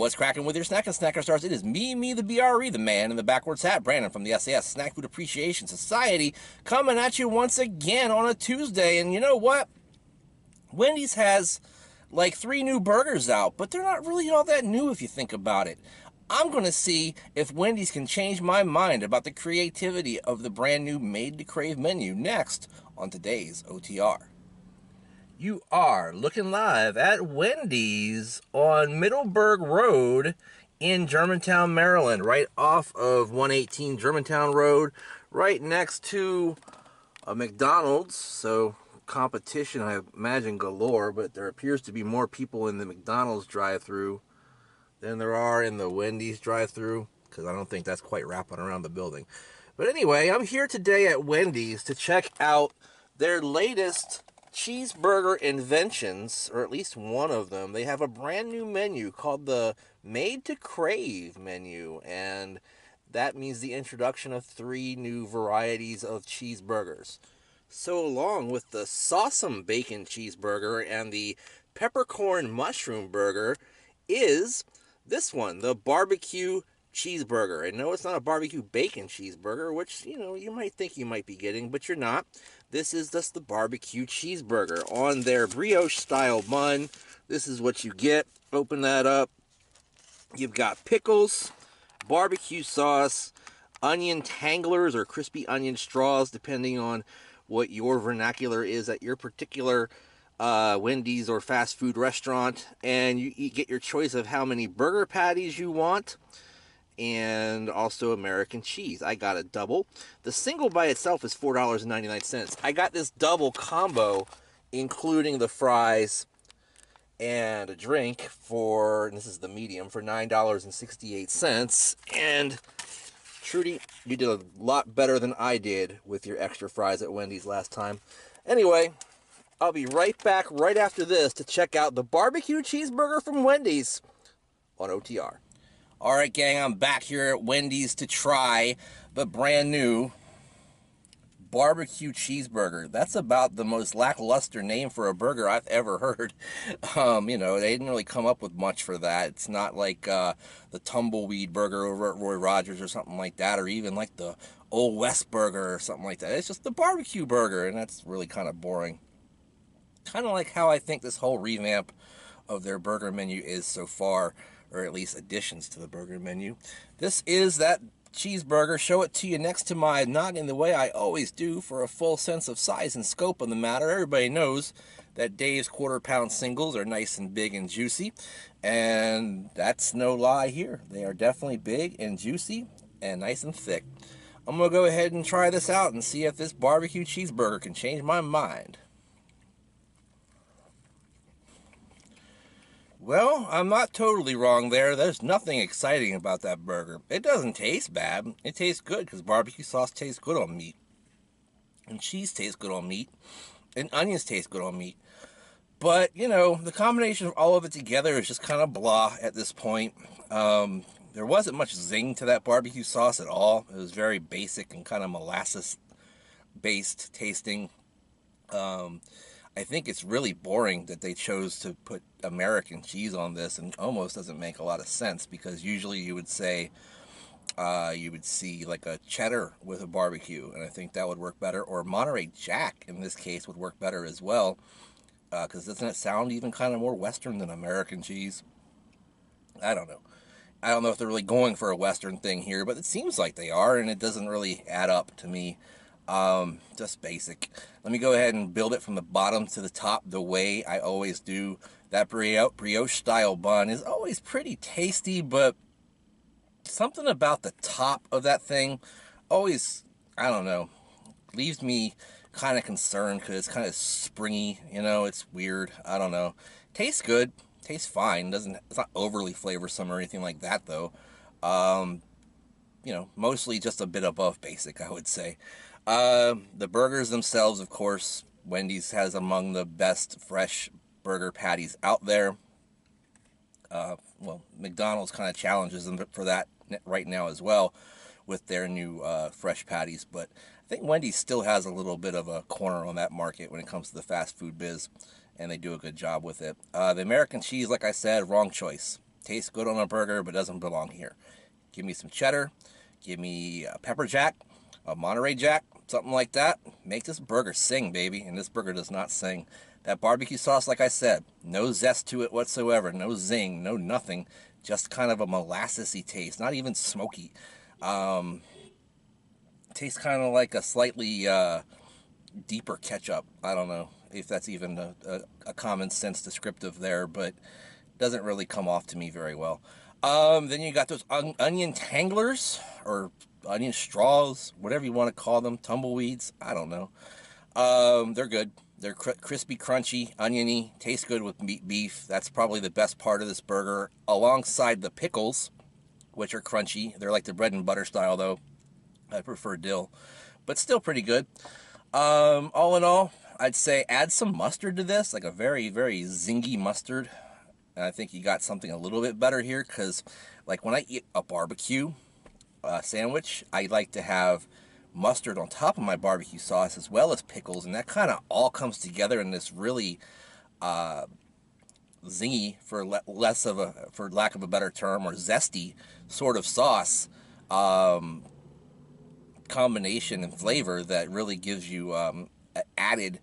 What's cracking with your snack and snacker stars? It is me, the BRE, the man in the backwards hat, Brandon from the SAS, Snack Food Appreciation Society, coming at you once again on a Tuesday. And you know what? Wendy's has like 3 new burgers out, but they're not really all that new if you think about it. I'm going to see if Wendy's can change my mind about the creativity of the brand new Made to Crave menu next on today's OTR. You are looking live at Wendy's on Middleburg Road in Germantown, Maryland, right off of 118 Germantown Road, right next to a McDonald's. So competition, I imagine, galore, but there appears to be more people in the McDonald's drive-thru than there are in the Wendy's drive-thru, because I don't think that's quite wrapping around the building. But anyway, I'm here today at Wendy's to check out their latest cheeseburger inventions, or at least one of them. They have a brand new menu called the Made to Crave menu, and that means the introduction of 3 new varieties of cheeseburgers. So along with the Sauce'em Bacon Cheeseburger and the Peppercorn Mushroom Burger is this one, the Barbecue Cheeseburger. And no, it's not a barbecue bacon cheeseburger, which, you might think you might be getting, but you're not. This is just the Barbecue Cheeseburger on their brioche-style bun. This is what you get. Open that up. You've got pickles, barbecue sauce, onion tanglers or crispy onion straws, depending on what your vernacular is at your particular Wendy's or fast food restaurant. And you get your choice of how many burger patties you want, and also American cheese. I got a double. The single by itself is $4.99. I got this double combo, including the fries and a drink for, and this is the medium, for $9.68. And Trudy, you did a lot better than I did with your extra fries at Wendy's last time. Anyway, I'll be right back right after this to check out the Barbecue Cheeseburger from Wendy's on OTR. All right, gang, I'm back here at Wendy's to try the brand new Barbecue Cheeseburger. That's about the most lackluster name for a burger I've ever heard. They didn't really come up with much for that. It's not like the Tumbleweed Burger over at Roy Rogers or something like that, or even like the Old West Burger or something like that. It's just the Barbecue Burger, and that's really kind of boring. Kind of like how I think this whole revamp of their burger menu is so far, or at least additions to the burger menu. This is that cheeseburger. Show it to you next to my noggin the way I always do for a full sense of size and scope on the matter. Everybody knows that Dave's quarter-pound singles are nice and big and juicy, and that's no lie here. They are definitely big and juicy and nice and thick. I'm going to go ahead and try this out and see if this barbecue cheeseburger can change my mind. Well, I'm not totally wrong there. There's nothing exciting about that burger. It doesn't taste bad. It tastes good because barbecue sauce tastes good on meat. And cheese tastes good on meat. And onions taste good on meat. But, the combination of all of it together is just kind of blah at this point. There wasn't much zing to that barbecue sauce at all. It was very basic and kind of molasses-based tasting. I think it's really boring that they chose to put American cheese on this, and almost doesn't make a lot of sense, because usually you would say you would see like a cheddar with a barbecue, and I think that would work better, or Monterey Jack in this case would work better as well, because doesn't it sound even kind of more Western than American cheese? I don't know. I don't know if they're really going for a Western thing here, but it seems like they are, and it doesn't really add up to me. Just basic. Let me go ahead and build it from the bottom to the top the way I always do. That brioche style bun is always pretty tasty, but something about the top of that thing always, I don't know, leaves me kind of concerned, because it's kind of springy, it's weird. I don't know. Tastes good. Tastes fine. It's not overly flavorsome or anything like that, though. Mostly just a bit above basic, I would say. The burgers themselves, of course, Wendy's has among the best fresh burger patties out there. McDonald's kind of challenges them for that right now as well with their new fresh patties, but I think Wendy's still has a little bit of a corner on that market when it comes to the fast food biz, and they do a good job with it. The American cheese, like I said, wrong choice. Tastes good on a burger, but doesn't belong here. Give me some cheddar. Give me a pepper jack, a Monterey Jack, something like that. Make this burger sing, baby. And this burger does not sing. That barbecue sauce, like I said, no zest to it whatsoever. No zing, no nothing. Just kind of a molassesy taste. Not even smoky. Tastes kind of like a slightly deeper ketchup. I don't know if that's even a common sense descriptive there, but doesn't really come off to me very well. Then you got those onion tanglers or onion straws, whatever you want to call them, tumbleweeds. I don't know. They're good. They're crispy, crunchy, oniony, taste good with meat beef. That's probably the best part of this burger, alongside the pickles, which are crunchy. They're like the bread and butter style, though. I prefer dill, but still pretty good. All in all, I'd say add some mustard to this, like a very, very zingy mustard. And I think you got something a little bit better here, because like when I eat a barbecue sandwich, I like to have mustard on top of my barbecue sauce as well as pickles, and that kind of all comes together in this really zingy, for lack of a better term, or zesty sort of sauce combination and flavor that really gives you an added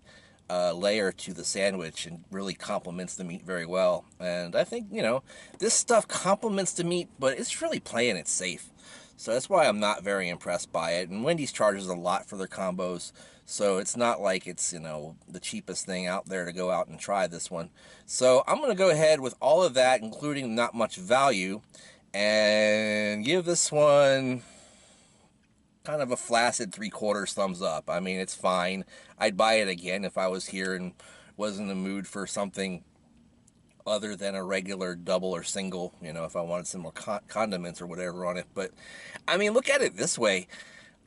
layer to the sandwich and really complements the meat very well. And I think, this stuff complements the meat, but it's really playing it safe. So that's why I'm not very impressed by it. And Wendy's charges a lot for their combos, so it's not like it's, the cheapest thing out there to go out and try this one. So I'm going to go ahead with all of that, including not much value, and give this one kind of a flaccid 3/4 thumbs up. I mean, it's fine. I'd buy it again if I was here and was in the mood for something other than a regular double or single, if I wanted some more condiments or whatever on it. But, I mean, look at it this way.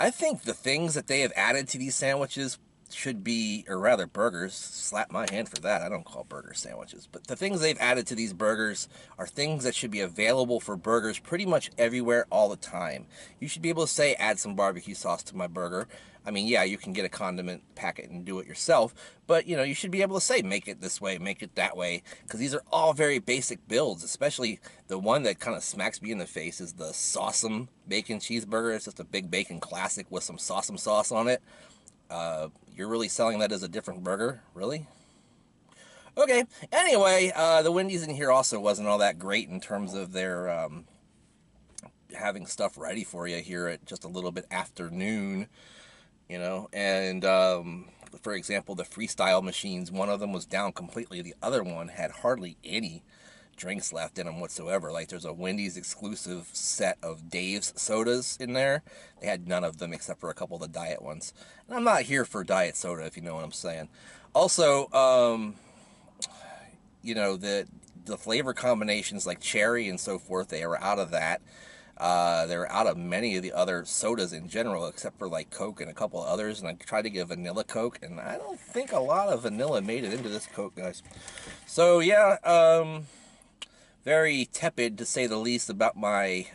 I think the things that they have added to these sandwiches should be, or rather burgers, slap my hand for that, I don't call burgers sandwiches, but the things they've added to these burgers are things that should be available for burgers pretty much everywhere all the time. You should be able to say, add some barbecue sauce to my burger. I mean, yeah, you can get a condiment packet and do it yourself, but you should be able to say, make it this way, make it that way, because these are all very basic builds. Especially the one that kind of smacks me in the face is the Sauce'em bacon cheeseburger. It's just a big bacon classic with some Sauce'em sauce on it. You're really selling that as a different burger? Really? Okay, anyway, the Wendy's in here also wasn't all that great in terms of their having stuff ready for you here at just a little bit after noon, and for example, the freestyle machines, one of them was down completely, the other one had hardly any drinks left in them whatsoever. Like, there's a Wendy's exclusive set of Dave's sodas in there. They had none of them except for a couple of the diet ones. And I'm not here for diet soda, if you know what I'm saying. Also, the flavor combinations like cherry and so forth, they were out of that. They were out of many of the other sodas in general, except for like Coke and a couple of others. And I tried to get a vanilla Coke, and I don't think a lot of vanilla made it into this Coke, guys. So yeah, very tepid, to say the least, about my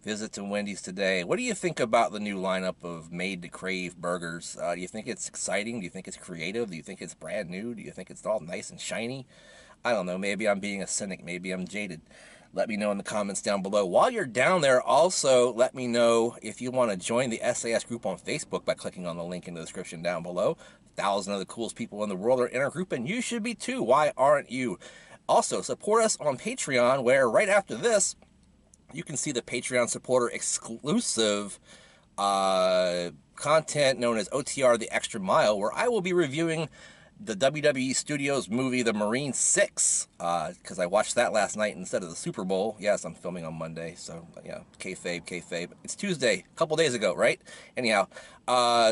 visit to Wendy's today. What do you think about the new lineup of made to Crave burgers? Do you think it's exciting? Do you think it's creative? Do you think it's brand new? Do you think it's all nice and shiny? I don't know. Maybe I'm being a cynic. Maybe I'm jaded. Let me know in the comments down below. While you're down there, also let me know if you want to join the SAS group on Facebook by clicking on the link in the description down below. 1,000 of the coolest people in the world are in our group, and you should be too. Why aren't you? Also, support us on Patreon, where right after this, you can see the Patreon supporter exclusive content known as OtR The Extra Mile, where I will be reviewing the WWE Studios movie, The Marine 6, because I watched that last night instead of the Super Bowl. Yes, I'm filming on Monday, so, kayfabe. It's Tuesday, a couple days ago, right? Anyhow,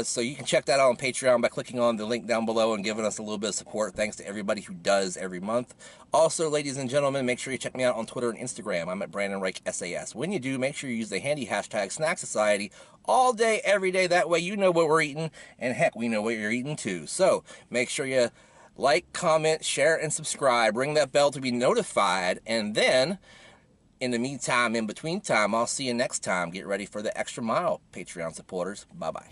so you can check that out on Patreon by clicking on the link down below and giving us a little bit of support. Thanks to everybody who does every month. Also, ladies and gentlemen, make sure you check me out on Twitter and Instagram. I'm at Brandon Reich SAS. When you do, make sure you use the handy hashtag snackSociety all day, every day. That way you know what we're eating, and heck, we know what you're eating too. So make sure you like, comment, share, and subscribe. Ring that bell to be notified. And then, in the meantime, in between time, I'll see you next time. Get ready for the Extra Mile, Patreon supporters. Bye-bye.